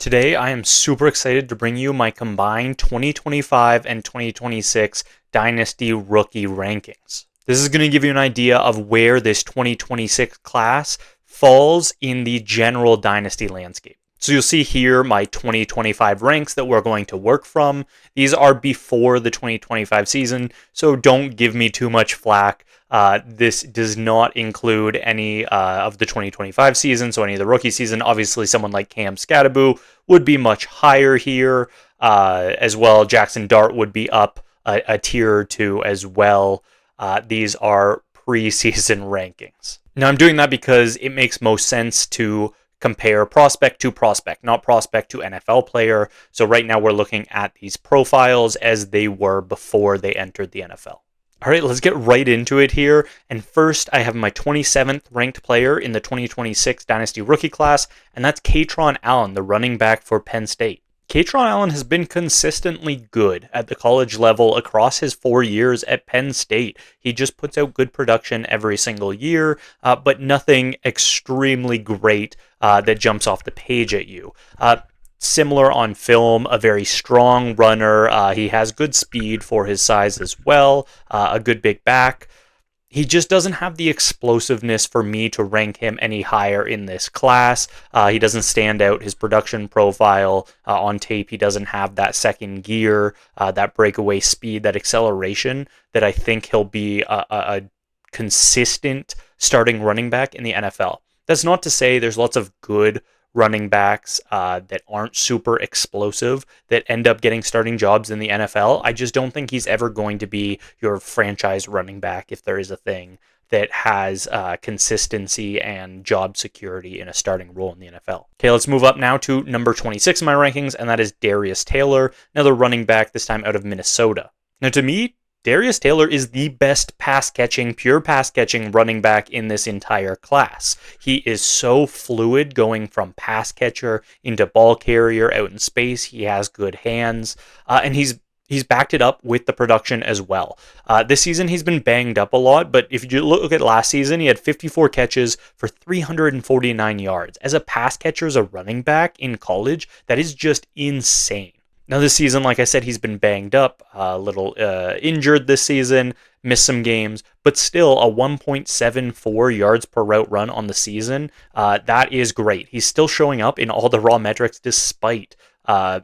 Today, I am super excited to bring you my combined 2025 and 2026 Dynasty Rookie rankings. This is going to give you an idea of where this 2026 class falls in the general Dynasty landscape. So you'll see here my 2025 ranks that we're going to work from. These are before the 2025 season, so don't give me too much flack. This does not include any of the 2025 season, so any of the rookie season. Obviously, someone like Cam Scadaboo would be much higher here. As well, Jackson Dart would be up a tier or two as well. These are preseason rankings. Now, I'm doing that because it makes most sense to compare prospect to prospect, not prospect to NFL player. So right now we're looking at these profiles as they were before they entered the NFL. All right, let's get right into it here. And first, I have my 27th ranked player in the 2026 Dynasty Rookie class, and that's Kaytron Allen, the running back for Penn State. Kaytron Allen has been consistently good at the college level across his 4 years at Penn State. He just puts out good production every single year, but nothing extremely great that jumps off the page at you. Similar on film, a very strong runner. He has good speed for his size as well, a good big back. He just doesn't have the explosiveness for me to rank him any higher in this class. He doesn't stand out. His production profile on tape, he doesn't have that second gear, that breakaway speed, that acceleration that I think he'll be a consistent starting running back in the NFL. That's not to say there's lots of good running backs that aren't super explosive that end up getting starting jobs in the NFL. I just don't think he's ever going to be your franchise running back, if there is a thing, that has consistency and job security in a starting role in the NFL. Okay, let's move up now to number 26 in my rankings, and that is Darius Taylor, another running back, this time out of Minnesota. Now, to me, Darius Taylor is the best pure pass-catching running back in this entire class. He is so fluid going from pass catcher into ball carrier out in space. He has good hands, and he's backed it up with the production as well. This season, he's been banged up a lot, but if you look at last season, he had 54 catches for 349 yards. As a pass catcher, as a running back in college, that is just insane. Now, this season, like I said, he's been banged up, a little injured this season, missed some games, but still a 1.74 yards per route run on the season. That is great. He's still showing up in all the raw metrics despite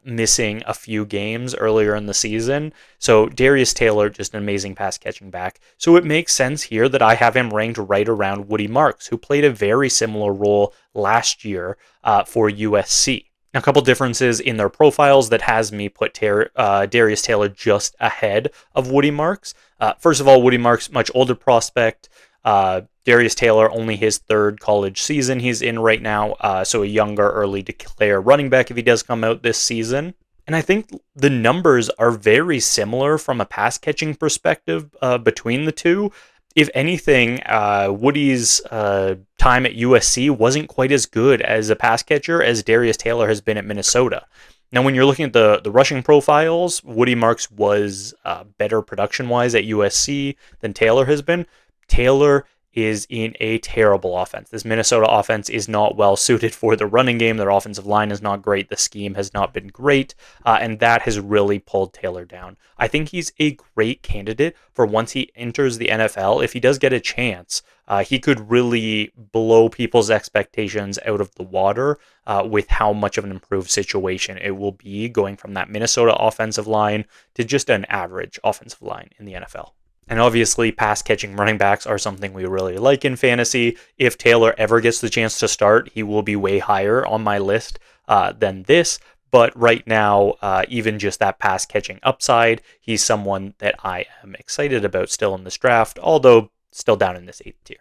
missing a few games earlier in the season. So Darius Taylor, just an amazing pass catching back. So it makes sense here that I have him ranked right around Woody Marks, who played a very similar role last year for USC. Now, a couple differences in their profiles that has me put Darius Taylor just ahead of Woody Marks. First of all, Woody Marks, much older prospect. Darius Taylor, only his third college season he's in right now, so a younger, early declare running back if he does come out this season. And I think the numbers are very similar from a pass-catching perspective between the two. If anything, Woody's time at USC wasn't quite as good as a pass catcher as Darius Taylor has been at Minnesota. Now, when you're looking at the rushing profiles, Woody Marks was better production-wise at USC than Taylor has been. Taylor is in a terrible offense. This Minnesota offense is not well suited for the running game. Their offensive line is not great. The scheme has not been great, and that has really pulled Taylor down. I think he's a great candidate for once he enters the NFL. If he does get a chance, he could really blow people's expectations out of the water with how much of an improved situation it will be going from that Minnesota offensive line to just an average offensive line in the NFL. And obviously, pass-catching running backs are something we really like in fantasy. If Taylor ever gets the chance to start, he will be way higher on my list than this. But right now, even just that pass-catching upside, he's someone that I am excited about still in this draft, although still down in this 8th tier.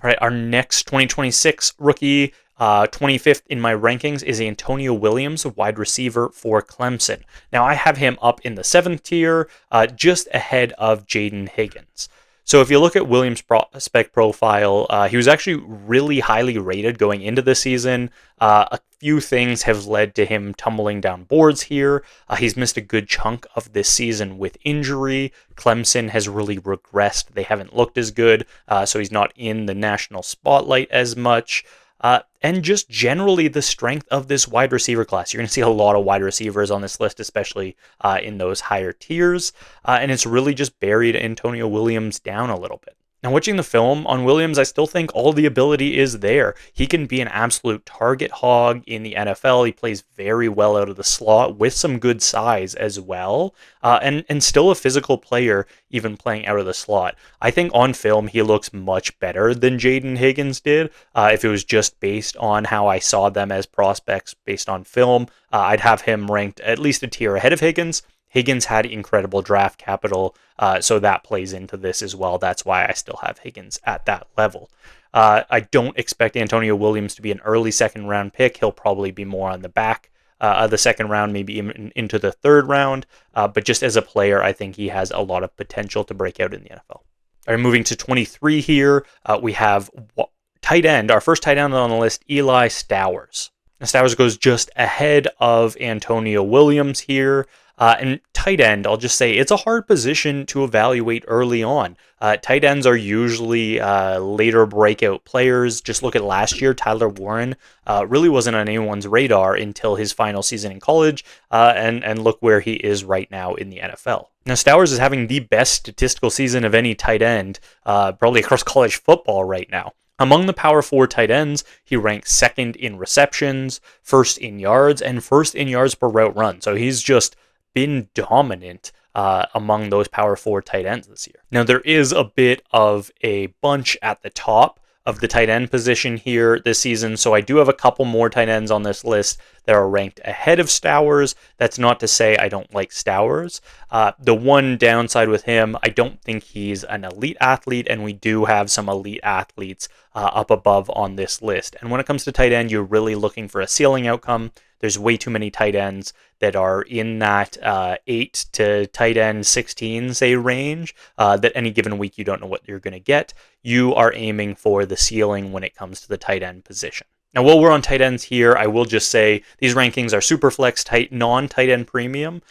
All right, our next 2026 rookie, 25th in my rankings, is Antonio Williams, a wide receiver for Clemson. Now, I have him up in the 7th tier, just ahead of Jaden Higgins. So if you look at Williams' prospect profile, he was actually really highly rated going into the season. A few things have led to him tumbling down boards here. He's missed a good chunk of this season with injury. Clemson has really regressed. They haven't looked as good, so he's not in the national spotlight as much. and just generally the strength of this wide receiver class. You're going to see a lot of wide receivers on this list, especially in those higher tiers, and it's really just buried Antonio Williams down a little bit. Now, watching the film on Williams, I still think all the ability is there. He can be an absolute target hog in the NFL. He plays very well out of the slot with some good size as well, and still a physical player even playing out of the slot. I think on film, he looks much better than Jaden Higgins did. If it was just based on how I saw them as prospects based on film, I'd have him ranked at least a tier ahead of Higgins. Higgins had incredible draft capital, so that plays into this as well. That's why I still have Higgins at that level. I don't expect Antonio Williams to be an early second-round pick. He'll probably be more on the back of the second round, maybe even into the third round. But just as a player, I think he has a lot of potential to break out in the NFL. All right, moving to 23 here, we have tight end, our first tight end on the list, Eli Stowers. Now, Stowers goes just ahead of Antonio Williams here. And tight end, I'll just say it's a hard position to evaluate early on. Tight ends are usually later breakout players. Just look at last year, Tyler Warren really wasn't on anyone's radar until his final season in college, and look where he is right now in the NFL. Now, Stowers is having the best statistical season of any tight end, probably across college football right now. Among the Power 4 tight ends, he ranks second in receptions, first in yards, and first in yards per route run. So he's just been dominant among those Power 4 tight ends this year. Now, there is a bit of a bunch at the top of the tight end position here this season, so I do have a couple more tight ends on this list that are ranked ahead of Stowers. That's not to say I don't like Stowers. The one downside with him, I don't think he's an elite athlete, and we do have some elite athletes up above on this list. And when it comes to tight end, you're really looking for a ceiling outcome. There's way too many tight ends that are in that 8 to tight end 16, say, range, that any given week you don't know what you're going to get. You are aiming for the ceiling when it comes to the tight end position. Now, while we're on tight ends here, I will just say these rankings are super flex non-tight end premium.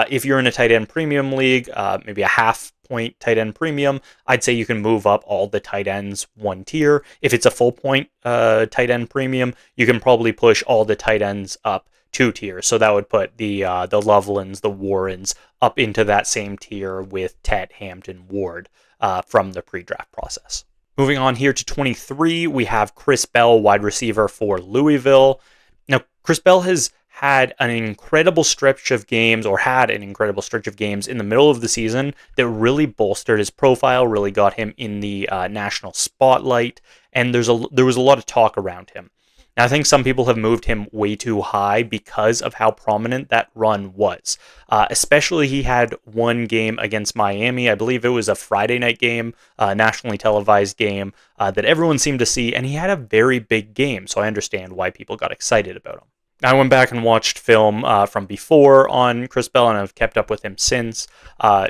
If you're in a tight end premium league, maybe a half-point tight end premium, I'd say you can move up all the tight ends one tier. If it's a full-point tight end premium, you can probably push all the tight ends up 2 tiers. So that would put the Lovelands, the Warrens up into that same tier with Tet, Hampton, Ward from the pre-draft process. Moving on here to 23, we have Chris Bell, wide receiver for Louisville. Now, Chris Bell has had an incredible stretch of games in the middle of the season that really bolstered his profile, really got him in the national spotlight, and there was a lot of talk around him. Now, I think some people have moved him way too high because of how prominent that run was. Especially he had one game against Miami. I believe it was a Friday night game, nationally televised game that everyone seemed to see, and he had a very big game, so I understand why people got excited about him. I went back and watched film from before on Chris Bell, and I've kept up with him since.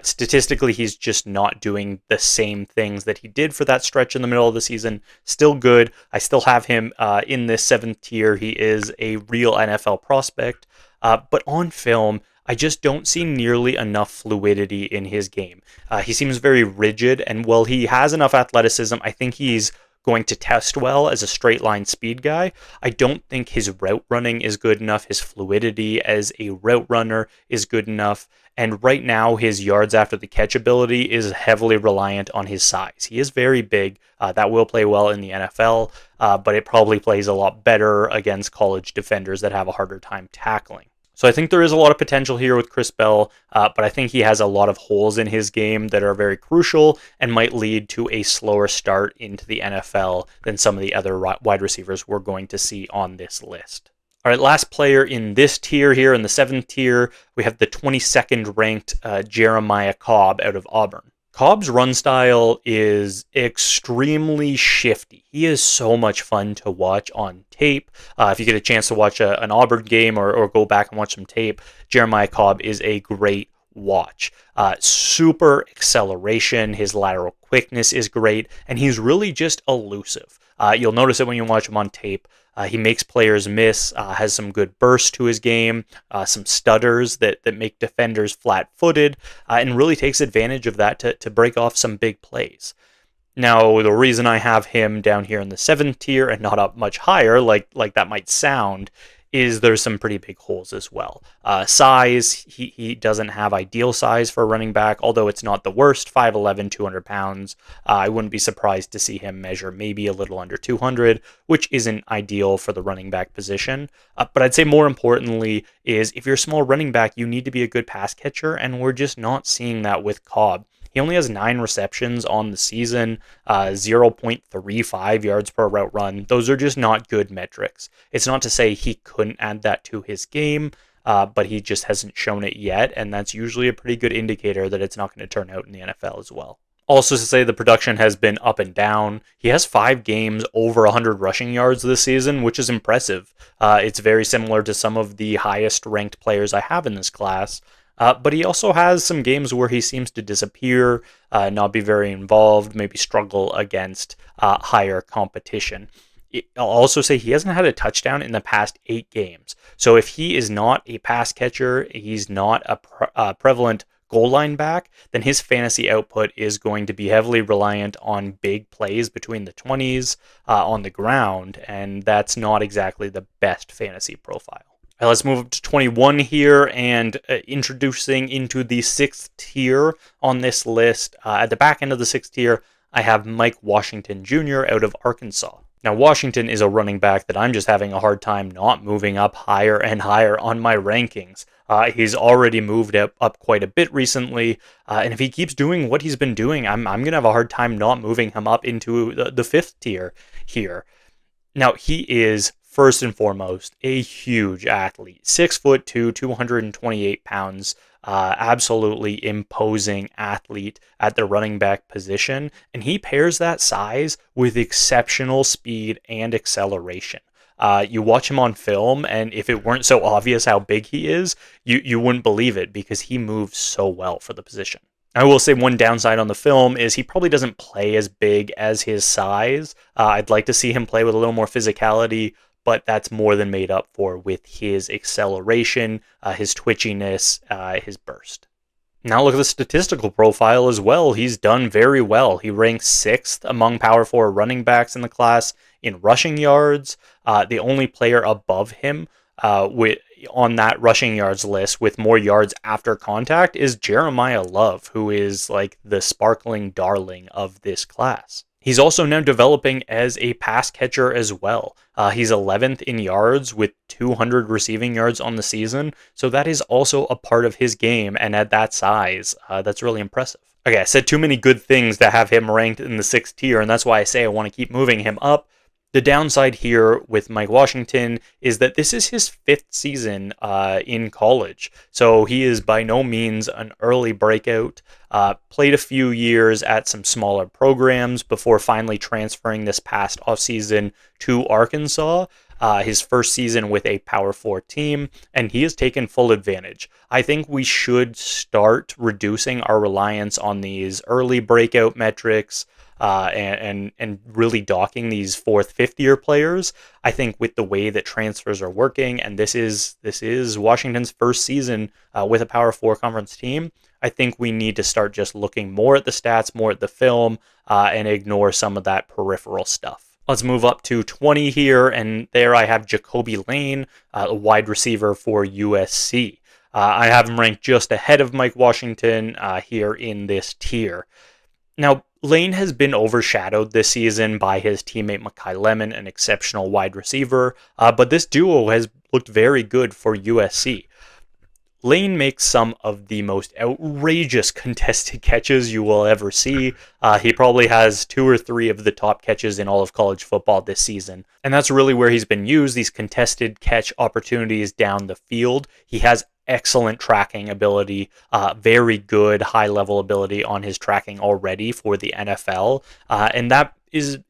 Statistically, he's just not doing the same things that he did for that stretch in the middle of the season. Still good. I still have him in this 7th tier. He is a real NFL prospect. But on film, I just don't see nearly enough fluidity in his game. He seems very rigid, and while he has enough athleticism, I think he's going to test well as a straight line speed guy. I don't think his route running is good enough. His fluidity as a route runner is good enough. And right now, his yards after the catch ability is heavily reliant on his size. He is very big. That will play well in the NFL, but it probably plays a lot better against college defenders that have a harder time tackling. So I think there is a lot of potential here with Chris Bell, but I think he has a lot of holes in his game that are very crucial and might lead to a slower start into the NFL than some of the other wide receivers we're going to see on this list. All right, last player in this tier here, in the 7th tier, we have the 22nd ranked Jeremiah Cobb out of Auburn. Cobb's run style is extremely shifty. He is so much fun to watch on tape. If you get a chance to watch an Auburn game or go back and watch some tape, Jeremiah Cobb is a great watch. Super acceleration, his lateral quickness is great, and he's really just elusive. You'll notice it when you watch him on tape. He makes players miss, has some good burst to his game, some stutters that make defenders flat-footed, and really takes advantage of that to break off some big plays. Now, the reason I have him down here in the 7th tier and not up much higher, like that might sound, is there's some pretty big holes as well. Size, he doesn't have ideal size for a running back, although it's not the worst, 5'11", 200 pounds. I wouldn't be surprised to see him measure maybe a little under 200, which isn't ideal for the running back position. But I'd say more importantly is if you're a small running back, you need to be a good pass catcher, and we're just not seeing that with Cobb. He only has 9 receptions on the season, 0.35 yards per route run. Those are just not good metrics. It's not to say he couldn't add that to his game, but he just hasn't shown it yet, and that's usually a pretty good indicator that it's not going to turn out in the NFL as well. Also to say the production has been up and down. He has 5 games over 100 rushing yards this season, which is impressive. It's very similar to some of the highest ranked players I have in this class. But he also has some games where he seems to disappear, not be very involved, maybe struggle against higher competition. I'll also say he hasn't had a touchdown in the past 8 games. So if he is not a pass catcher, he's not a prevalent goal line back, then his fantasy output is going to be heavily reliant on big plays between the 20s on the ground, and that's not exactly the best fantasy profile. Let's move up to 21 here, and introducing into the 6th tier on this list. At the back end of the 6th tier, I have Mike Washington Jr. out of Arkansas. Now, Washington is a running back that I'm just having a hard time not moving up higher and higher on my rankings. He's already moved up quite a bit recently, and if he keeps doing what he's been doing, I'm going to have a hard time not moving him up into the 5th tier here. Now, he is first and foremost a huge athlete, 6'2", 228 pounds, absolutely imposing athlete at the running back position, and he pairs that size with exceptional speed and acceleration. You watch him on film, and if it weren't so obvious how big he is, you wouldn't believe it because he moves so well for the position. I will say one downside on the film is he probably doesn't play as big as his size. I'd like to see him play with a little more physicality, but that's more than made up for with his acceleration, his twitchiness, his burst. Now look at the statistical profile as well. He's done very well. He ranks 6th among Power 4 running backs in the class in rushing yards. The only player above him on that rushing yards list with more yards after contact is Jeremiyah Love, who is like the sparkling darling of this class. He's also now developing as a pass catcher as well. He's 11th in yards with 200 receiving yards on the season, so that is also a part of his game, and at that size, that's really impressive. Okay, I said too many good things to have him ranked in the 6th tier, and that's why I say I want to keep moving him up. The downside here with Mike Washington is that this is his 5th season in college. So he is by no means an early breakout. Played a few years at some smaller programs before finally transferring this past offseason to Arkansas. His first season with a Power 4 team, and he has taken full advantage. I think we should start reducing our reliance on these early breakout metrics, and really docking these 4th, 5th year players. I think with the way that transfers are working, and this is Washington's first season with a Power 4 conference team, I think we need to start just looking more at the stats, more at the film, and ignore some of that peripheral stuff. Let's move up to 20 here, and there I have Jacoby Lane, a wide receiver for USC. I have him ranked just ahead of Mike Washington here in this tier. Now, Lane has been overshadowed this season by his teammate Makai Lemon, an exceptional wide receiver, but this duo has looked very good for USC. Lane makes some of the most outrageous contested catches you will ever see. He probably has 2 or 3 of the top catches in all of college football this season. And that's really where he's been used, these contested catch opportunities down the field. He has excellent tracking ability, very good high-level ability on his tracking already for the NFL. And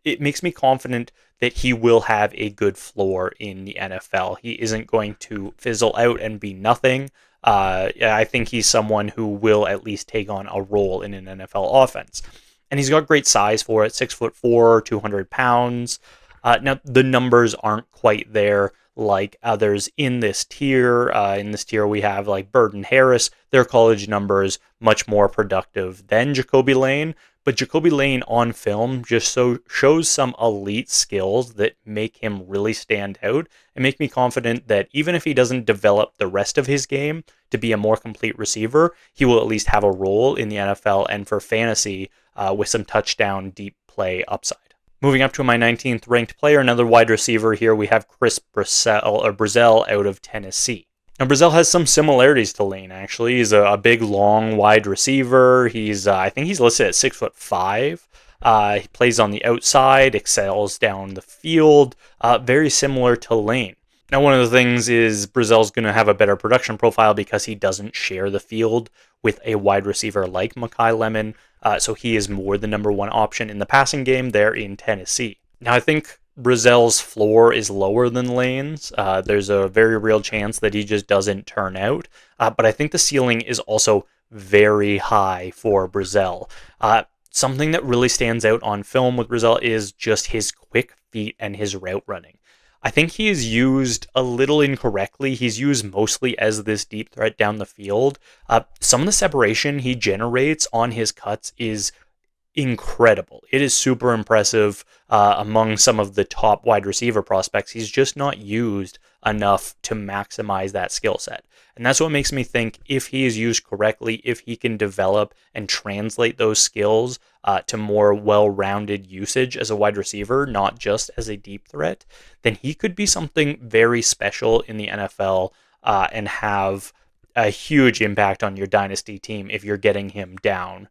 it makes me confident that he will have a good floor in the NFL. He isn't going to fizzle out and be nothing. I think he's someone who will at least take on a role in an NFL offense. And he's got great size for it, 6'4", 200 pounds. Now, the numbers aren't quite there like others in this tier. In this tier, we have like Bird and Harris. Their college numbers much more productive than Jacoby Lane. but Jacoby Lane on film just shows some elite skills that make him really stand out and make me confident that even if he doesn't develop the rest of his game to be a more complete receiver, he will at least have a role in the NFL and for fantasy with some touchdown deep play upside. Moving up to my 19th ranked player, another wide receiver here, we have Brazzell out of Tennessee. Now, Brazzell has some similarities to Lane, actually. He's a big, long, wide receiver. I think he's listed at 6'5". He plays on the outside, excels down the field, very similar to Lane. Now, one of the things is Brazzell's going to have a better production profile because he doesn't share the field with a wide receiver like Makai Lemon, so he is more the number one option in the passing game there in Tennessee. Now, I think Brazzell's floor is lower than Lane's. There's a very real chance that he just doesn't turn out, but I think the ceiling is also very high for Brazzell. Something that really stands out on film with Brazzell is just his quick feet and his route running. I think he is used a little incorrectly. He's used mostly as this deep threat down the field. Some of the separation he generates on his cuts is incredible. It is super impressive among some of the top wide receiver prospects. He's just not used enough to maximize that skill set. And that's what makes me think if he is used correctly, if he can develop and translate those skills to more well-rounded usage as a wide receiver, not just as a deep threat, then he could be something very special in the NFL and have a huge impact on your dynasty team if you're getting him down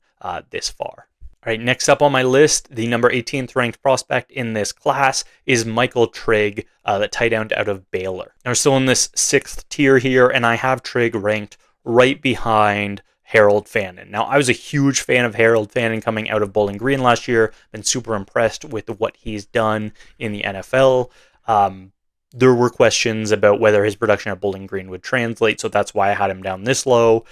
this far. All right, next up on my list, the number 18th ranked prospect in this class is Michael Trigg, the tight end out of Baylor. Now, we're still in this 6th tier here, and I have Trigg ranked right behind Harold Fannin. Now, I was a huge fan of Harold Fannin coming out of Bowling Green last year. Been super impressed with what he's done in the NFL. There were questions about whether his production at Bowling Green would translate, so that's why I had him down this low.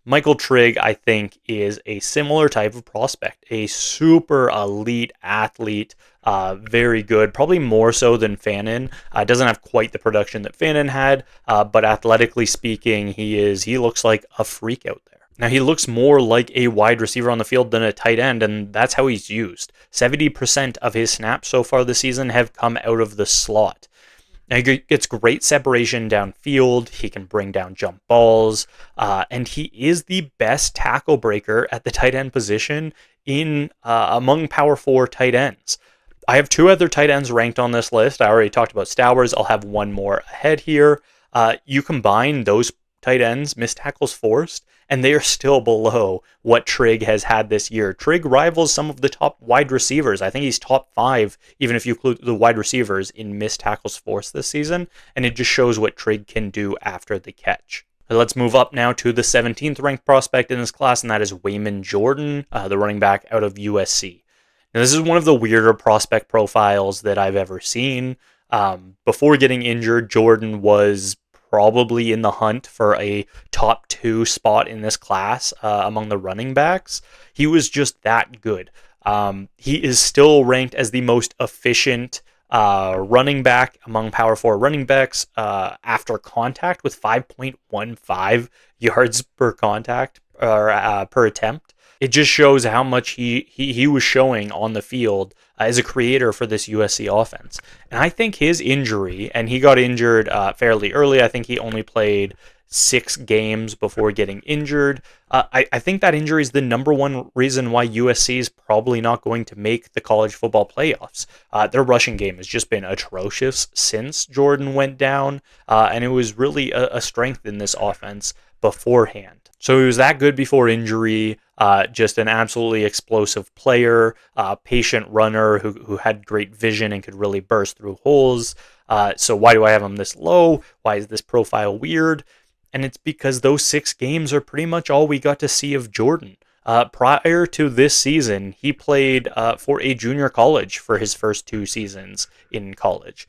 Michael Trigg, I think, is a similar type of prospect, a super elite athlete, very good, probably more so than Fannin. Doesn't have quite the production that Fannin had, but athletically speaking, he looks like a freak out there. Now, he looks more like a wide receiver on the field than a tight end, and that's how he's used. 70% of his snaps so far this season have come out of the slot. Now, he gets great separation downfield. He can bring down jump balls, and he is the best tackle breaker at the tight end position in among Power 4 tight ends. I have 2 other tight ends ranked on this list. I already talked about Stowers. I'll have one more ahead here. You combine those tight ends, missed tackles forced, and they are still below what Trigg has had this year. Trigg rivals some of the top wide receivers. I think he's top 5, even if you include the wide receivers, in missed tackles forced this season, and it just shows what Trigg can do after the catch. Let's move up now to the 17th ranked prospect in this class, and that is Waymond Jordan, the running back out of USC. Now, this is one of the weirder prospect profiles that I've ever seen. Before getting injured, Jordan was probably in the hunt for a top 2 spot in this class among the running backs. He was just that good. He is still ranked as the most efficient running back among Power 4 running backs after contact with 5.15 yards per contact or per attempt. It just shows how much he was showing on the field as a creator for this USC offense. And I think his injury, and he got injured fairly early. I think he only played 6 games before getting injured. I think that injury is the number one reason why USC is probably not going to make the college football playoffs. Their rushing game has just been atrocious since Jordan went down, and it was really a strength in this offense beforehand. So he was that good before injury, just an absolutely explosive player, patient runner who had great vision and could really burst through holes. So why do I have him this low? Why is this profile weird? And it's because those 6 games are pretty much all we got to see of Jordan. Prior to this season, he played for a junior college for his first 2 seasons in college.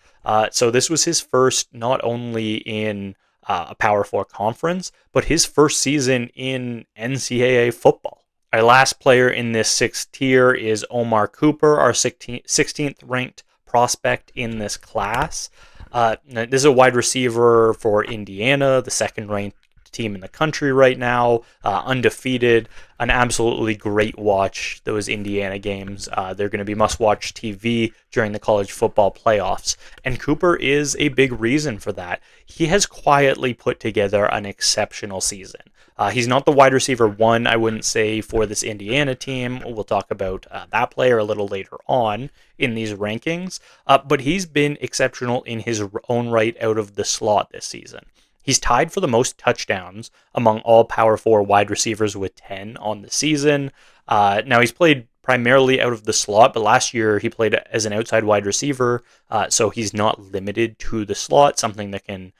So this was his first not only in a Power 4 conference, but his first season in NCAA football. Our last player in this 6th tier is Omar Cooper, our 16th ranked prospect in this class. This is a wide receiver for Indiana, the 2nd ranked best team in the country right now, undefeated, an absolutely great watch, those Indiana games. They're going to be must-watch TV during the college football playoffs, and Cooper is a big reason for that. He has quietly put together an exceptional season. He's not the wide receiver one, I wouldn't say, for this Indiana team. We'll talk about that player a little later on in these rankings, but he's been exceptional in his own right out of the slot this season. He's tied for the most touchdowns among all Power 4 wide receivers with 10 on the season. Now, he's played primarily out of the slot, but last year he played as an outside wide receiver, so he's not limited to the slot, something that can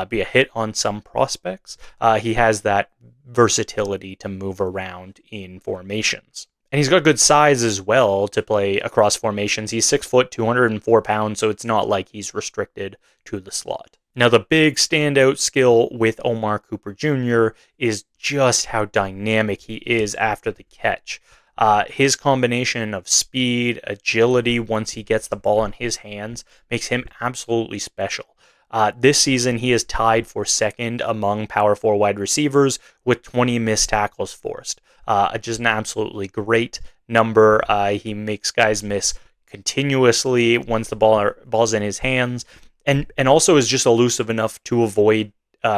be a hit on some prospects. He has that versatility to move around in formations. And he's got good size as well to play across formations. He's 6 foot, 204 pounds, so it's not like he's restricted to the slot. Now, the big standout skill with Omar Cooper Jr. is just how dynamic he is after the catch. His combination of speed, agility, once he gets the ball in his hands, makes him absolutely special. This season, he is tied for second among Power 4 wide receivers with 20 missed tackles forced. Just an absolutely great number. He makes guys miss continuously once the ball's in his hands, and also is just elusive enough to avoid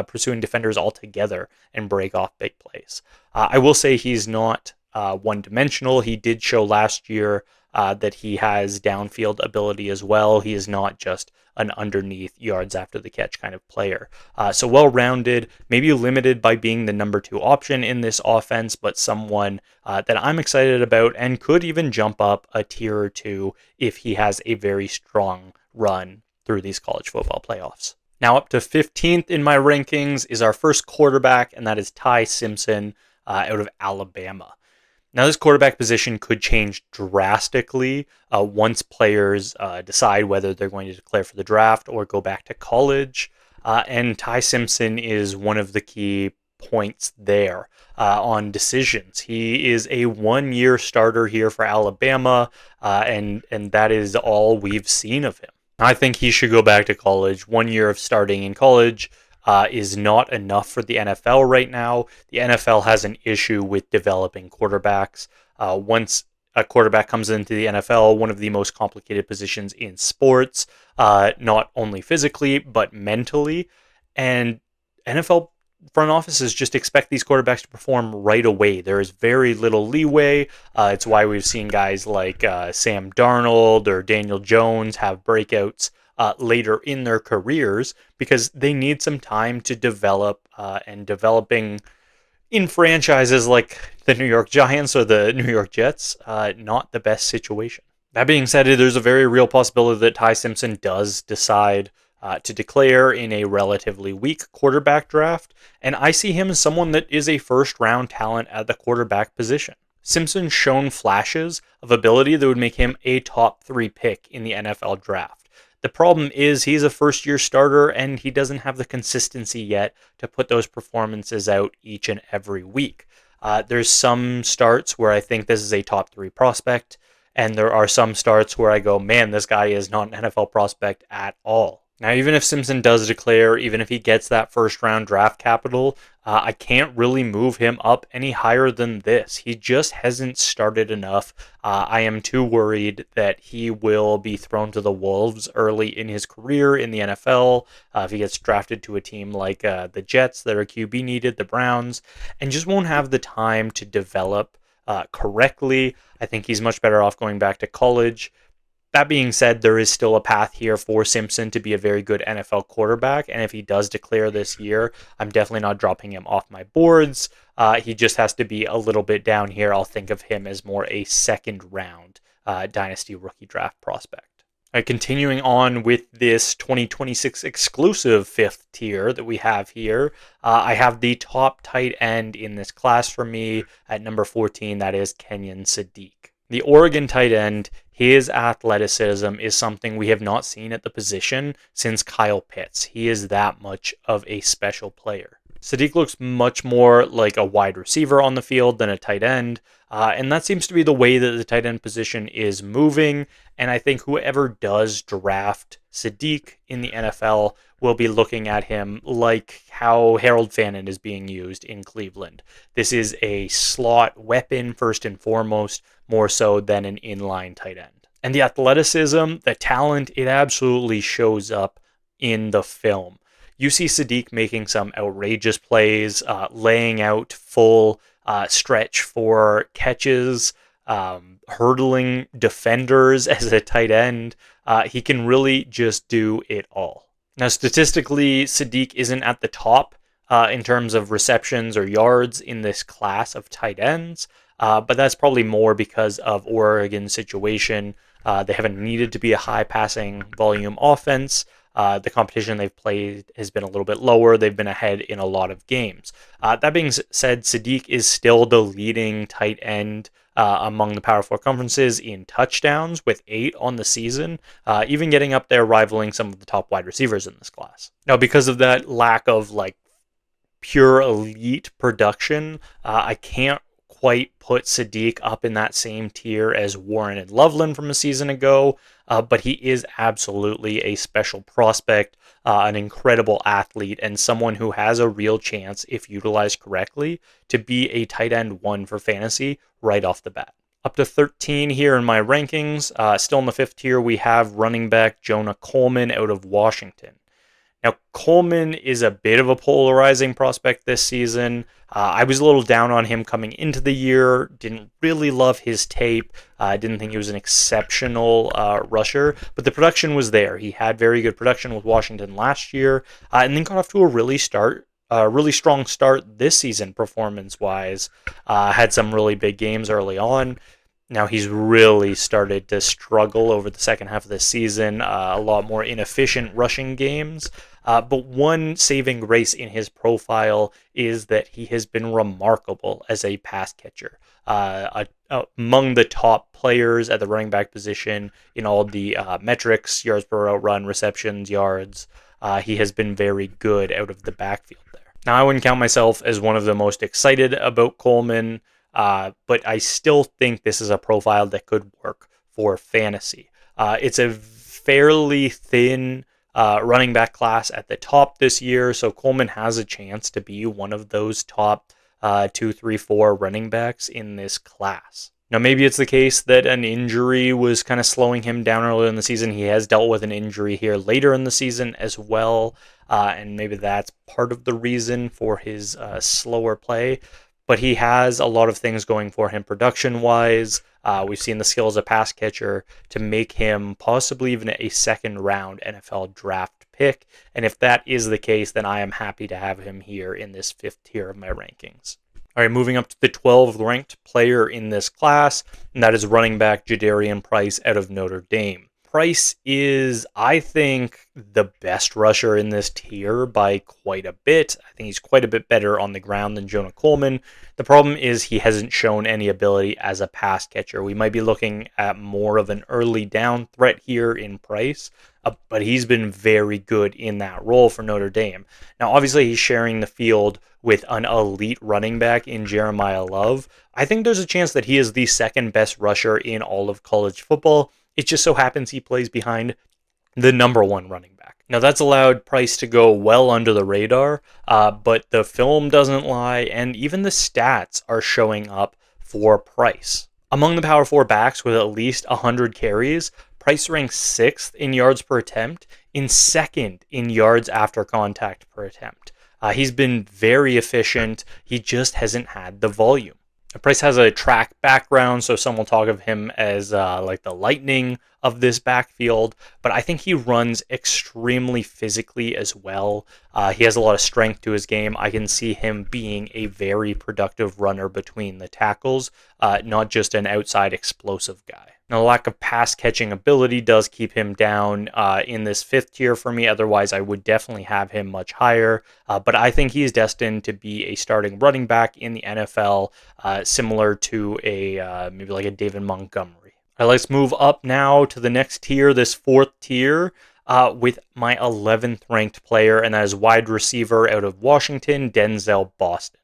pursuing defenders altogether and break off big plays. I will say he's not one-dimensional. He did show last year that he has downfield ability as well. He is not just an underneath yards after the catch kind of player. So well-rounded, maybe limited by being the number 2 option in this offense, but someone that I'm excited about and could even jump up a tier or two if he has a very strong run through these college football playoffs. Now up to 15th in my rankings is our first quarterback, and that is Ty Simpson out of Alabama. Now, this quarterback position could change drastically once players decide whether they're going to declare for the draft or go back to college. And Ty Simpson is one of the key points there on decisions. He is a one-year starter here for Alabama, and that is all we've seen of him. I think he should go back to college. 1 year of starting in college is not enough for the NFL right now. The NFL has an issue with developing quarterbacks. Once a quarterback comes into the NFL, one of the most complicated positions in sports, not only physically, but mentally. And NFL front offices just expect these quarterbacks to perform right away. There is very little leeway. It's why we've seen guys like Sam Darnold or Daniel Jones have breakouts later in their careers, because they need some time to develop, and developing in franchises like the New York Giants or the New York Jets, not the best situation. That being said, there's a very real possibility that Ty Simpson does decide to declare in a relatively weak quarterback draft, and I see him as someone that is a first-round talent at the quarterback position. Simpson's shown flashes of ability that would make him a top 3 pick in the NFL draft. The problem is he's a first-year starter, and he doesn't have the consistency yet to put those performances out each and every week. There's some starts where I think this is a top 3 prospect, and there are some starts where I go, man, this guy is not an NFL prospect at all. Now, even if Simpson does declare, even if he gets that first-round draft capital, I can't really move him up any higher than this. He just hasn't started enough. I am too worried that he will be thrown to the wolves early in his career in the NFL. If he gets drafted to a team like the Jets that are QB needed, the Browns, and just won't have the time to develop correctly. I think he's much better off going back to college. That being said, there is still a path here for Simpson to be a very good NFL quarterback, and if he does declare this year, I'm definitely not dropping him off my boards. He just has to be a little bit down here. I'll think of him as more a second-round Dynasty Rookie draft prospect. Continuing on with this 2026 exclusive 5th tier that we have here, I have the top tight end in this class for me at number 14, that is Kenyon Sadiq. The Oregon tight end, his athleticism is something we have not seen at the position since Kyle Pitts. He is that much of a special player. Sadiq looks much more like a wide receiver on the field than a tight end. And that seems to be the way that the tight end position is moving. And I think whoever does draft Sadiq in the NFL will be looking at him like how Harold Fannin is being used in Cleveland. This is a slot weapon, first and foremost, more so than an inline tight end. And the athleticism, the talent, it absolutely shows up in the film. You see Sadiq making some outrageous plays, laying out full stretch for catches, hurdling defenders as a tight end. He can really just do it all. Now, statistically, Sadiq isn't at the top in terms of receptions or yards in this class of tight ends, but that's probably more because of Oregon's situation. They haven't needed to be a high passing volume offense. The competition they've played has been a little bit lower. They've been ahead in a lot of games. That being said, Sadiq is still the leading tight end among the Power 4 conferences in touchdowns with 8 on the season, even getting up there rivaling some of the top wide receivers in this class. Now, because of that lack of pure elite production, I can't quite put Sadiq up in that same tier as Warren and Loveland from a season ago, but he is absolutely a special prospect, an incredible athlete, and someone who has a real chance, if utilized correctly, to be a tight end 1 for fantasy right off the bat. Up to 13 here in my rankings. Still in the 5th tier, we have running back Jonah Coleman out of Washington. Now, Coleman is a bit of a polarizing prospect this season. I was a little down on him coming into the year. Didn't really love his tape. I didn't think he was an exceptional rusher, but the production was there. He had very good production with Washington last year, and then got off to a really strong start this season performance-wise. Had some really big games early on. Now he's really started to struggle over the second half of the season, a lot more inefficient rushing games. But one saving grace in his profile is that he has been remarkable as a pass catcher. Among the top players at the running back position in all the metrics, yards per route run, receptions, yards, he has been very good out of the backfield there. Now, I wouldn't count myself as one of the most excited about Coleman, but I still think this is a profile that could work for fantasy. It's a fairly thin running back class at the top this year, so Coleman has a chance to be one of those top 2, 3, 4 running backs in this class. Now, maybe it's the case that an injury was kind of slowing him down earlier in the season. He has dealt with an injury here later in the season as well, and maybe that's part of the reason for his slower play. But he has a lot of things going for him production-wise. We've seen the skill as a pass catcher to make him possibly even a second-round NFL draft pick. And if that is the case, then I am happy to have him here in this 5th tier of my rankings. All right, moving up to the 12th ranked player in this class, and that is running back Jadarian Price out of Notre Dame. Price is, I think, the best rusher in this tier by quite a bit. I think he's quite a bit better on the ground than Jonah Coleman. The problem is he hasn't shown any ability as a pass catcher. We might be looking at more of an early down threat here in Price, but he's been very good in that role for Notre Dame. Now, obviously, he's sharing the field with an elite running back in Jeremiyah Love. I think there's a chance that he is the second best rusher in all of college football. It just so happens he plays behind the number 1 running back. Now, that's allowed Price to go well under the radar, but the film doesn't lie, and even the stats are showing up for Price. Among the Power 4 backs with at least 100 carries, Price ranks 6th in yards per attempt, in 2nd in yards after contact per attempt. He's been very efficient. He just hasn't had the volume. Price has a track background, so some will talk of him as like the lightning of this backfield, but I think he runs extremely physically as well. He has a lot of strength to his game. I can see him being a very productive runner between the tackles, not just an outside explosive guy. Now, the lack of pass catching ability does keep him down in this 5th tier for me. Otherwise, I would definitely have him much higher. But I think he's destined to be a starting running back in the NFL, similar to maybe like a David Montgomery. All right, let's move up now to the next tier, this 4th tier. with my 11th ranked player, and that is wide receiver out of Washington, Denzel Boston.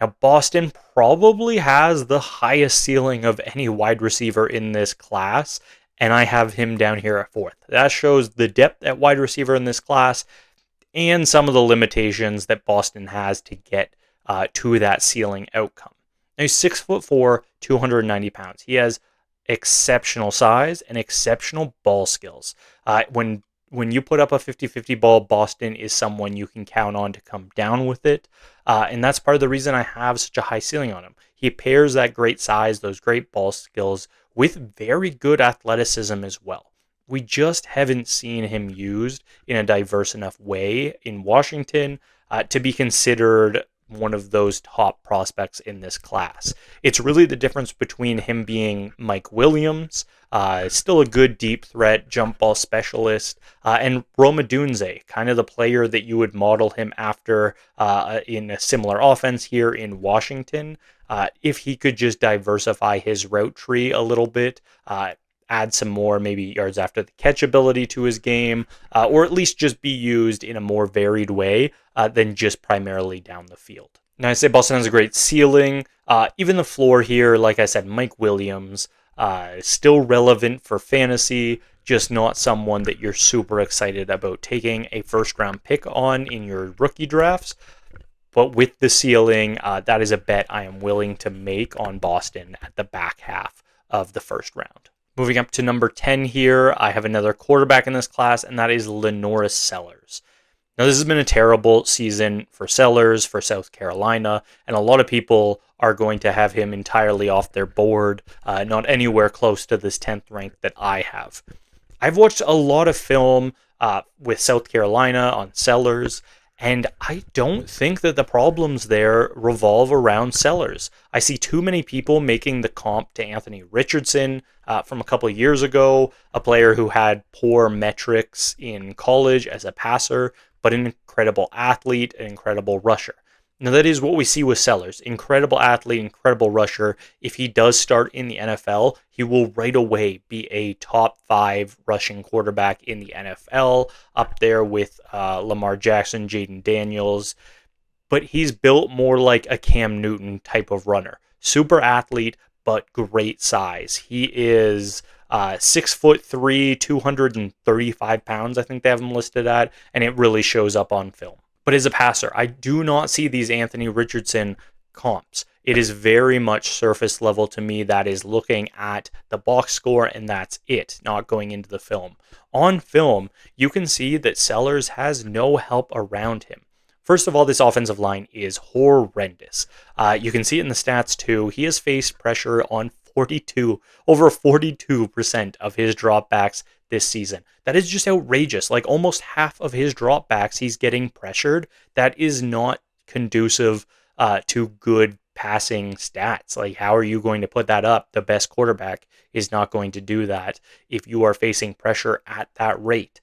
Now, Boston probably has the highest ceiling of any wide receiver in this class, and I have him down here at 4th. That shows the depth at wide receiver in this class and some of the limitations that Boston has to get to that ceiling outcome. Now, he's 6'4", 290 pounds. He has exceptional size and exceptional ball skills. When you put up a 50-50 ball, Boston is someone you can count on to come down with it. And that's part of the reason I have such a high ceiling on him. He pairs that great size, those great ball skills, with very good athleticism as well. We just haven't seen him used in a diverse enough way in Washington to be considered one of those top prospects in this class. It's really the difference between him being Mike Williams, still a good deep threat jump ball specialist, and Rome Odunze, kind of the player that you would model him after in a similar offense here in Washington. If he could just diversify his route tree a little bit, add some more maybe yards after the catch ability to his game, or at least just be used in a more varied way than just primarily down the field. Now, I say Boston has a great ceiling. Even the floor here, like I said, Mike Williams, still relevant for fantasy, just not someone that you're super excited about taking a first-round pick on in your rookie drafts. But with the ceiling, that is a bet I am willing to make on Boston at the back half of the first round. Moving up to number 10 here, I have another quarterback in this class, and that is LaNorris Sellers. Now, this has been a terrible season for Sellers, for South Carolina, and a lot of people are going to have him entirely off their board, not anywhere close to this 10th rank that I have. I've watched a lot of film with South Carolina on Sellers, and I don't think that the problems there revolve around Sellers. I see too many people making the comp to Anthony Richardson from a couple of years ago, a player who had poor metrics in college as a passer, but an incredible athlete, an incredible rusher. Now, that is what we see with Sellers. Incredible athlete, incredible rusher. If he does start in the NFL, he will right away be a top 5 rushing quarterback in the NFL, up there with Lamar Jackson, Jaden Daniels. But he's built more like a Cam Newton type of runner. Super athlete, but great size. He is 6'3", 235 pounds, I think they have him listed at, and it really shows up on film. But as a passer, I do not see these Anthony Richardson comps. It is very much surface level to me. That is looking at the box score, and that's it, not going into the film. On film, you can see that Sellers has no help around him. First of all, this offensive line is horrendous. You can see it in the stats too. He has faced pressure on over 42% of his dropbacks this season. That is just outrageous. Like almost half of his dropbacks, he's getting pressured. That is not conducive to good passing stats. Like, how are you going to put that up? The best quarterback is not going to do that if you are facing pressure at that rate.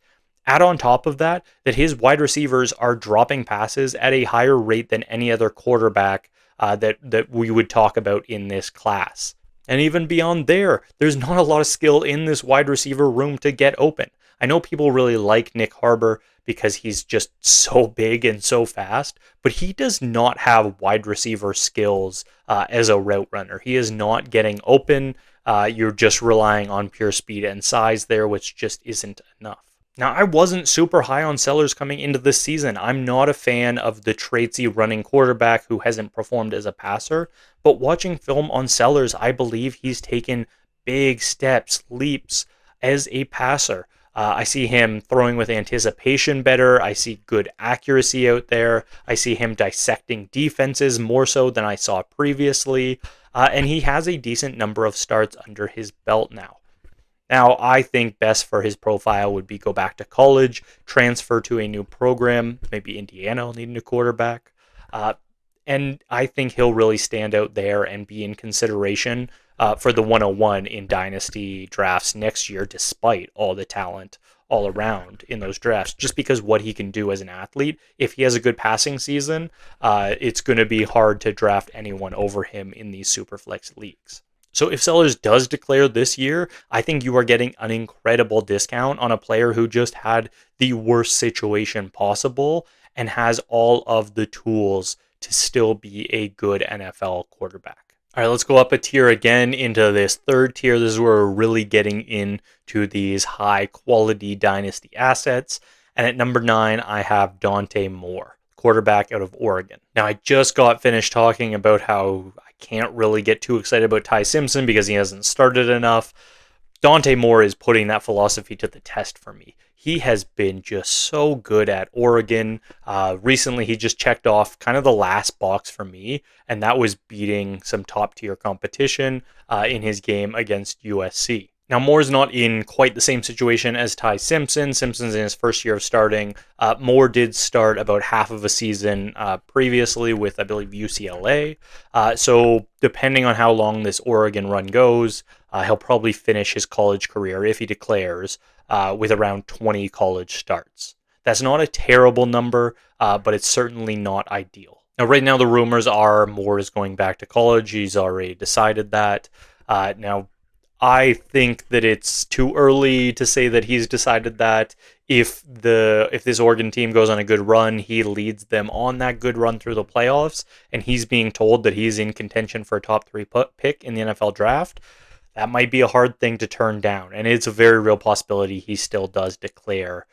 Add on top of that his wide receivers are dropping passes at a higher rate than any other quarterback that we would talk about in this class. And even beyond there's not a lot of skill in this wide receiver room to get open. I know people really like Nick Harbor because he's just so big and so fast, but he does not have wide receiver skills as a route runner. He is not getting open. You're just relying on pure speed and size there, which just isn't enough. Now, I wasn't super high on Sellers coming into this season. I'm not a fan of the traitsy running quarterback who hasn't performed as a passer, but watching film on Sellers, I believe he's taken big steps, leaps as a passer. I see him throwing with anticipation better. I see good accuracy out there. I see him dissecting defenses more so than I saw previously, and he has a decent number of starts under his belt now. Now, I think best for his profile would be go back to college, transfer to a new program. Maybe Indiana will need a new quarterback. And I think he'll really stand out there and be in consideration for the 101 in Dynasty drafts next year, despite all the talent all around in those drafts, just because what he can do as an athlete. If he has a good passing season, it's going to be hard to draft anyone over him in these Superflex leagues. So if Sellers does declare this year, I think you are getting an incredible discount on a player who just had the worst situation possible and has all of the tools to still be a good NFL quarterback. All right, let's go up a tier again into this third tier. This is where we're really getting into these high quality dynasty assets. And at number 9, I have Dante Moore, quarterback out of Oregon. Now, I just got finished talking about how I can't really get too excited about Ty Simpson because he hasn't started enough. Dante Moore is putting that philosophy to the test for me. He has been just so good at Oregon. Recently, he just checked off kind of the last box for me, and that was beating some top-tier competition in his game against USC. Now, Moore's not in quite the same situation as Ty Simpson. Simpson's in his first year of starting. Moore did start about half of a season previously with, I believe, UCLA. So depending on how long this Oregon run goes, he'll probably finish his college career, if he declares, with around 20 college starts. That's not a terrible number, but it's certainly not ideal. Now, right now, the rumors are Moore is going back to college. He's already decided that. Now, I think that it's too early to say that he's decided that. If this Oregon team goes on a good run, he leads them on that good run through the playoffs, and he's being told that he's in contention for a top 3 pick in the NFL draft. That might be a hard thing to turn down, and it's a very real possibility he still does declare